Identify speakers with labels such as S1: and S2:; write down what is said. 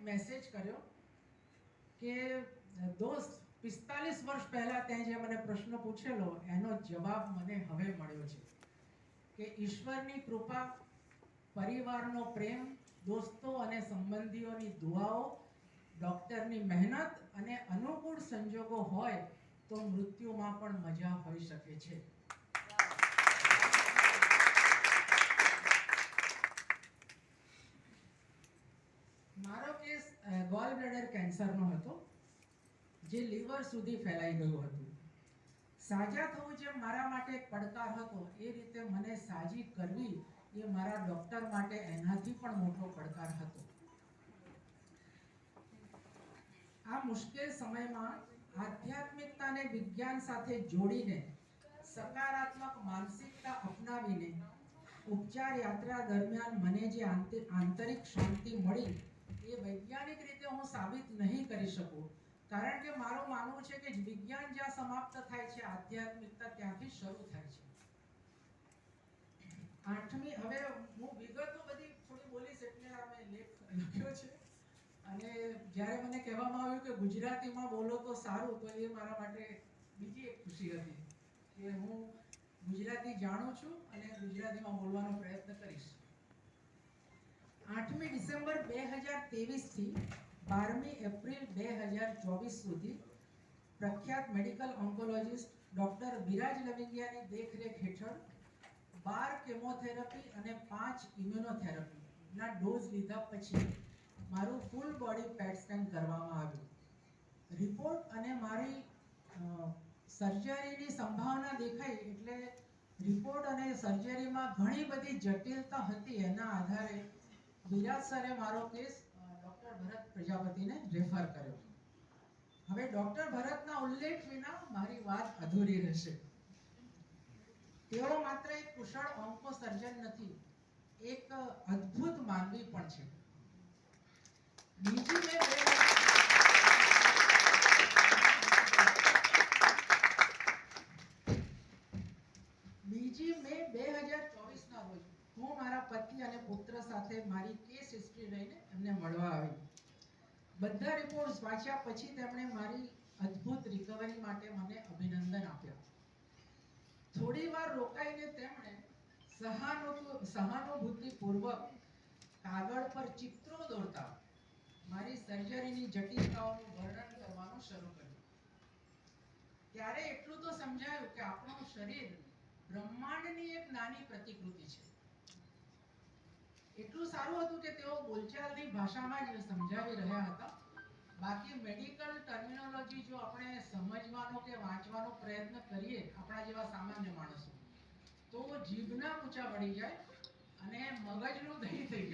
S1: Message કર્યો કે દોસ્ત 45 વર્ષ પહેલા તે જે મને પ્રશ્ન પૂછેલો એનો જવાબ મને હવે મળ્યો છે કે ઈશ્વરની કૃપા, પરિવારનો પ્રેમ, દોસ્તો અને સંબંધીઓની દુઆઓ, ડૉક્ટરની મહેનત અને અનુકૂળ સંજોગો હોય તો મૃત્યુમાં પણ મજા હોઈ શકે છે. મારો કેસ ગોલ બ્લેડર કેન્સરનો હતો જે લીવર સુધી ફેલાઈ ગયું હતું. સાજા થવું જે મારા માટે એક પડકાર હતો એ રીતે મને સાજી કરવી એ મારા ડૉક્ટર માટે એનાથી પણ મોટો પડકાર હતો. આ મુશ્કેલ સમયમાં આધ્યાત્મિકતાને વિજ્ઞાન સાથે જોડીને સકારાત્મક માનસિકતા અપનાવીને ઉપચાર યાત્રા દરમિયાન મને જે આંતરિક શાંતિ મળી એ વૈજ્ઞાનિક રીતે હું સાબિત નહીં કરી શકું, કારણ કે મારું માનવું છે કે વિજ્ઞાન જ્યાં સમાપ્ત થાય છે આધ્યાત્મિકતા ત્યાંથી શરૂ થાય છે. આઠમી, હવે હું વિગતો બધી થોડી બોલીશ એટલે આ મેં લેખ લખ્યો છે અને જ્યારે મને કહેવામાં આવ્યું કે ગુજરાતીમાં બોલો તો સારું, તો એ મારા માટે બીજી એક ખુશી હતી કે હું ગુજરાતી જાણું છું અને ગુજરાતીમાં બોલવાનો પ્રયત્ન કરીશ. 8મી ડિસેમ્બર 2023 થી 12મી એપ્રિલ 2024 સુધી પ્રખ્યાત મેડિકલ ઓન્કોલોજિસ્ટ ડોક્ટર વિરાજ લવિંગિયાની દેખરેખ હેઠળ 12 કેમોથેરાપી અને 5 ઇમ્યુનોથેરાપીના ડોઝ લીધા પછી મારું ફૂલ બોડી પેટ સ્કેન કરવામાં આવ્યું. રિપોર્ટ અને મારી સર્જરીની સંભાવના દેખાઈ એટલે રિપોર્ટ અને સર્જરીમાં ઘણી બધી જટિલતા હતી. એના આધારે વિરાજ સરે મારો કેસ ડૉક્ટર ભરત પ્રજાપતિને રેફર કર્યો. હવે ડૉક્ટર ભરતના ઉલ્લેખ વિના મારી વાત અધૂરી રહેશે. તેઓ માત્ર એક કુશળ ઓન્કો સર્જન નથી, એક અદ્ભુત માનવી પણ છે. બીજી મે 2024ના રોજ હું મારા પતિ અને પુત્ર સાથે મારી કેસ હિસ્ટ્રી લઈને એમને મળવા આવી. બધા રિપોર્ટ્સ વાંચ્યા પછી તેમણે મારી અદ્ભુત રિકવરી માટે મને અભિનંદન આપ્યા. થોડી વાર રોકાઈને તેમણે સહાનુભૂતિપૂર્વક કાગળ પર ચિત્રો દોરતા મારી સર્જરીની જટિલતાઓનું વર્ણન કરવાનું શરૂ કર્યું. ત્યારે એટલું તો સમજાયું કે આપણું શરીર બ્રહ્માંડની એક નાની પ્રતિકૃતિ છે. એટલું સારું હતું કે તેઓ બોલચાલની ભાષામાં જ સમજાવી રહ્યા હતા. બાકી મેડિકલ ટર્મિનોલોજી જો આપણે સમજવાનો કે વાંચવાનો પ્રયત્ન કરીએ આપણા જેવા સામાન્ય માણસો, તો જીભના ઊંચા પડી જાય અને મગજનું દહીં થઈ